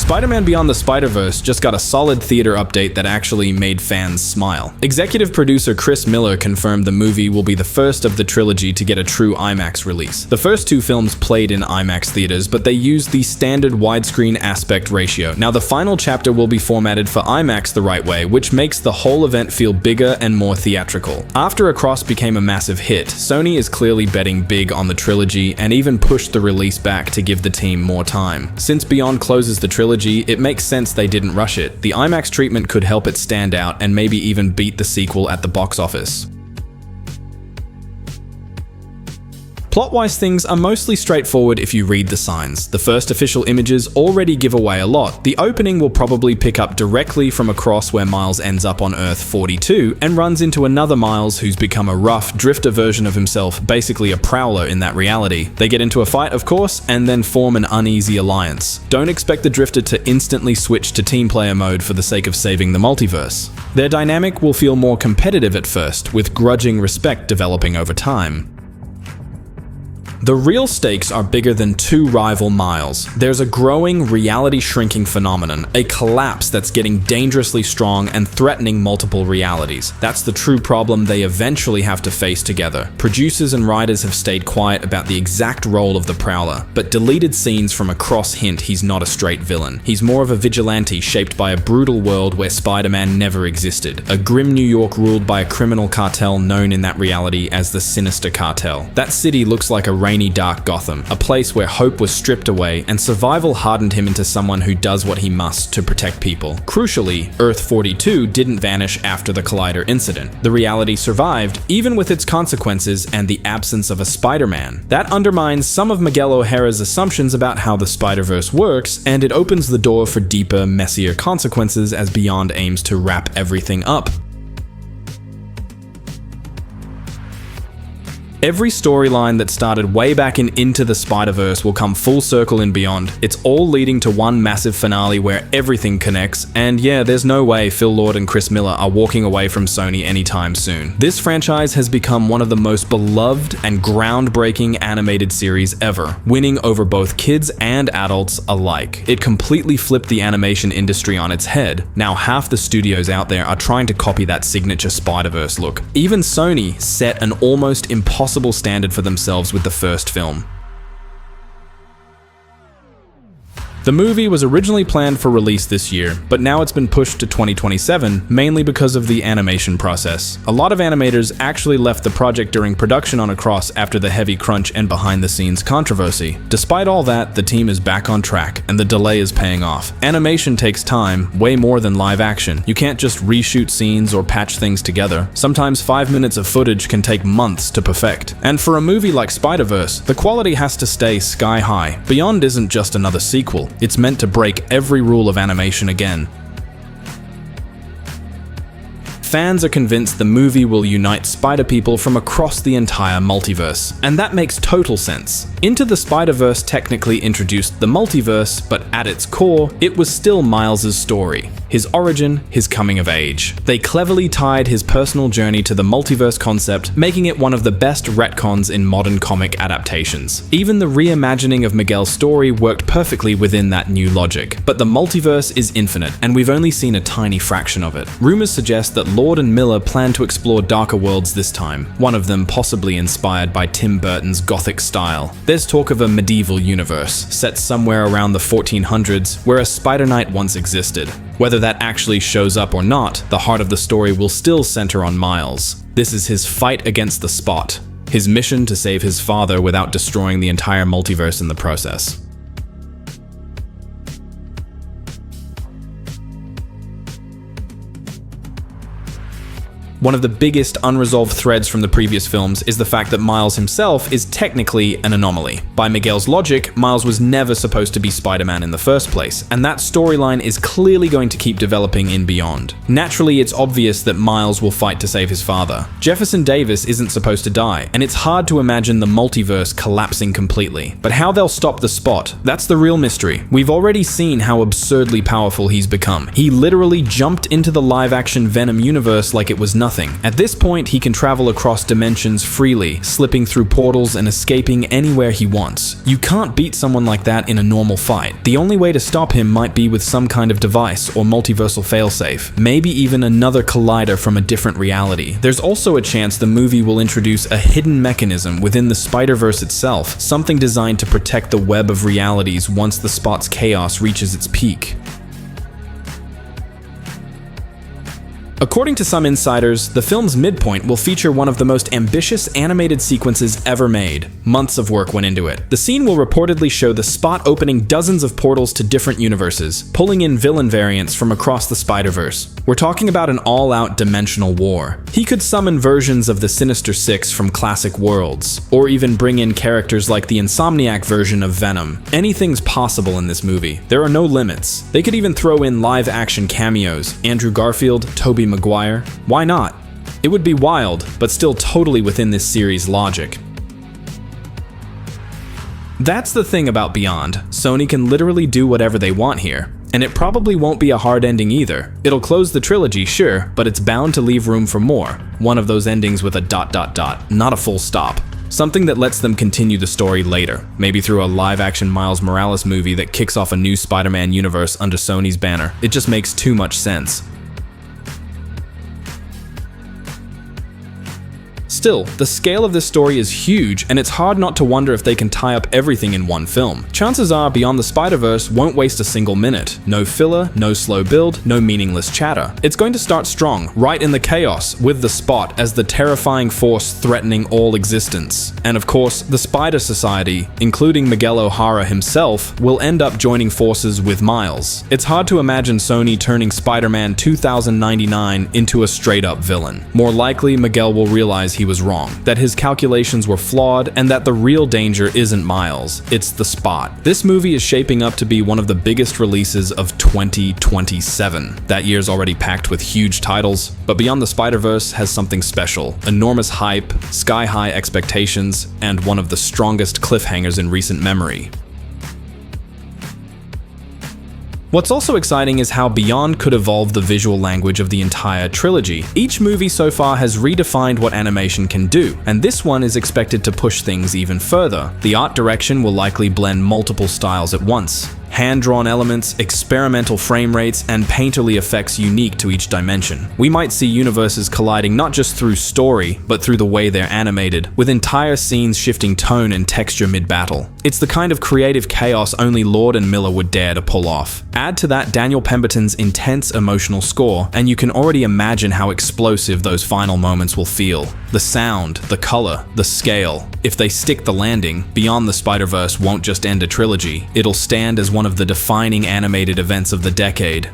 Spider-Man Beyond the Spider-Verse just got a solid theater update that actually made fans smile. Executive producer Chris Miller confirmed the movie will be the first of the trilogy to get a true IMAX release. The first two films played in IMAX theaters, but they used the standard widescreen aspect ratio. Now the final chapter will be formatted for IMAX the right way, which makes the whole event feel bigger and more theatrical. After Across became a massive hit, Sony is clearly betting big on the trilogy and even pushed the release back to give the team more time. Since Beyond closes the trilogy, it makes sense they didn't rush it. The IMAX treatment could help it stand out and maybe even beat the sequel at the box office. Plot-wise, things are mostly straightforward if you read the signs. The first official images already give away a lot. The opening will probably pick up directly from Across, where Miles ends up on Earth 42 and runs into another Miles who's become a rough drifter version of himself, basically a prowler in that reality. They get into a fight, of course, and then form an uneasy alliance. Don't expect the drifter to instantly switch to team player mode for the sake of saving the multiverse. Their dynamic will feel more competitive at first, with grudging respect developing over time. The real stakes are bigger than two rival Miles. There's a growing reality shrinking phenomenon, a collapse that's getting dangerously strong and threatening multiple realities. That's the true problem they eventually have to face together. Producers and writers have stayed quiet about the exact role of the Prowler, but deleted scenes from Across hint he's not a straight villain. He's more of a vigilante shaped by a brutal world where Spider-Man never existed, a grim New York ruled by a criminal cartel known in that reality as the Sinister Cartel. That city looks like a rainy, dark Gotham, a place where hope was stripped away and survival hardened him into someone who does what he must to protect people. Crucially, Earth 42 didn't vanish after the Collider incident. The reality survived, even with its consequences and the absence of a Spider-Man. That undermines some of Miguel O'Hara's assumptions about how the Spider-Verse works, and it opens the door for deeper, messier consequences as Beyond aims to wrap everything up. Every storyline that started way back in Into the Spider-Verse will come full circle in Beyond. It's all leading to one massive finale where everything connects, and yeah, there's no way Phil Lord and Chris Miller are walking away from Sony anytime soon. This franchise has become one of the most beloved and groundbreaking animated series ever, winning over both kids and adults alike. It completely flipped the animation industry on its head. Now half the studios out there are trying to copy that signature Spider-Verse look. Even Sony set an almost impossible standard for themselves with the first film. The movie was originally planned for release this year, but now it's been pushed to 2027, mainly because of the animation process. A lot of animators actually left the project during production on Across after the heavy crunch and behind-the-scenes controversy. Despite all that, the team is back on track, and the delay is paying off. Animation takes time, way more than live action. You can't just reshoot scenes or patch things together. Sometimes 5 minutes of footage can take months to perfect. And for a movie like Spider-Verse, the quality has to stay sky high. Beyond isn't just another sequel. It's meant to break every rule of animation again. Fans are convinced the movie will unite Spider-People from across the entire multiverse, and that makes total sense. Into the Spider-Verse technically introduced the multiverse, but at its core, it was still Miles' story. His origin, his coming of age. They cleverly tied his personal journey to the multiverse concept, making it one of the best retcons in modern comic adaptations. Even the reimagining of Miguel's story worked perfectly within that new logic. But the multiverse is infinite, and we've only seen a tiny fraction of it. Rumors suggest that Lord and Miller plan to explore darker worlds this time, one of them possibly inspired by Tim Burton's Gothic style. There's talk of a medieval universe, set somewhere around the 1400s, where a Spider Knight once existed. Whether that actually shows up or not, the heart of the story will still center on Miles. This is his fight against the Spot, his mission to save his father without destroying the entire multiverse in the process. One of the biggest unresolved threads from the previous films is the fact that Miles himself is technically an anomaly. By Miguel's logic, Miles was never supposed to be Spider-Man in the first place, and that storyline is clearly going to keep developing in Beyond. Naturally, it's obvious that Miles will fight to save his father. Jefferson Davis isn't supposed to die, and it's hard to imagine the multiverse collapsing completely. But how they'll stop the Spot, that's the real mystery. We've already seen how absurdly powerful he's become. He literally jumped into the live-action Venom universe like it was nothing. nothing. At this point, he can travel across dimensions freely, slipping through portals and escaping anywhere he wants. You can't beat someone like that in a normal fight. The only way to stop him might be with some kind of device or multiversal failsafe, maybe even another collider from a different reality. There's also a chance the movie will introduce a hidden mechanism within the Spider-Verse itself, something designed to protect the web of realities once the Spot's chaos reaches its peak. According to some insiders, the film's midpoint will feature one of the most ambitious animated sequences ever made. Months of work went into it. The scene will reportedly show the Spot opening dozens of portals to different universes, pulling in villain variants from across the Spider-Verse. We're talking about an all-out dimensional war. He could summon versions of the Sinister Six from classic worlds, or even bring in characters like the Insomniac version of Venom. Anything's possible in this movie. There are no limits. They could even throw in live-action cameos, Andrew Garfield, Tobey Maguire. Why not? It would be wild, but still totally within this series' logic. That's the thing about Beyond. Sony can literally do whatever they want here. And it probably won't be a hard ending either. It'll close the trilogy, sure, but it's bound to leave room for more. One of those endings with a ... not a full stop. Something that lets them continue the story later, maybe through a live-action Miles Morales movie that kicks off a new Spider-Man universe under Sony's banner. It just makes too much sense. Still, the scale of this story is huge, and it's hard not to wonder if they can tie up everything in one film. Chances are Beyond the Spider-Verse won't waste a single minute. No filler, no slow build, no meaningless chatter. It's going to start strong, right in the chaos, with the Spot as the terrifying force threatening all existence. And of course, the Spider Society, including Miguel O'Hara himself, will end up joining forces with Miles. It's hard to imagine Sony turning Spider-Man 2099 into a straight-up villain. More likely, Miguel will realize he was wrong, that his calculations were flawed, and that the real danger isn't Miles, it's the Spot. This movie is shaping up to be one of the biggest releases of 2027. That year's already packed with huge titles, but Beyond the Spider-Verse has something special. Enormous hype, sky-high expectations, and one of the strongest cliffhangers in recent memory. What's also exciting is how Beyond could evolve the visual language of the entire trilogy. Each movie so far has redefined what animation can do, and this one is expected to push things even further. The art direction will likely blend multiple styles at once. Hand-drawn elements, experimental frame rates, and painterly effects unique to each dimension. We might see universes colliding not just through story, but through the way they're animated, with entire scenes shifting tone and texture mid-battle. It's the kind of creative chaos only Lord and Miller would dare to pull off. Add to that Daniel Pemberton's intense emotional score, and you can already imagine how explosive those final moments will feel. The sound, the color, the scale. If they stick the landing, Beyond the Spider-Verse won't just end a trilogy, it'll stand as one of the defining animated events of the decade.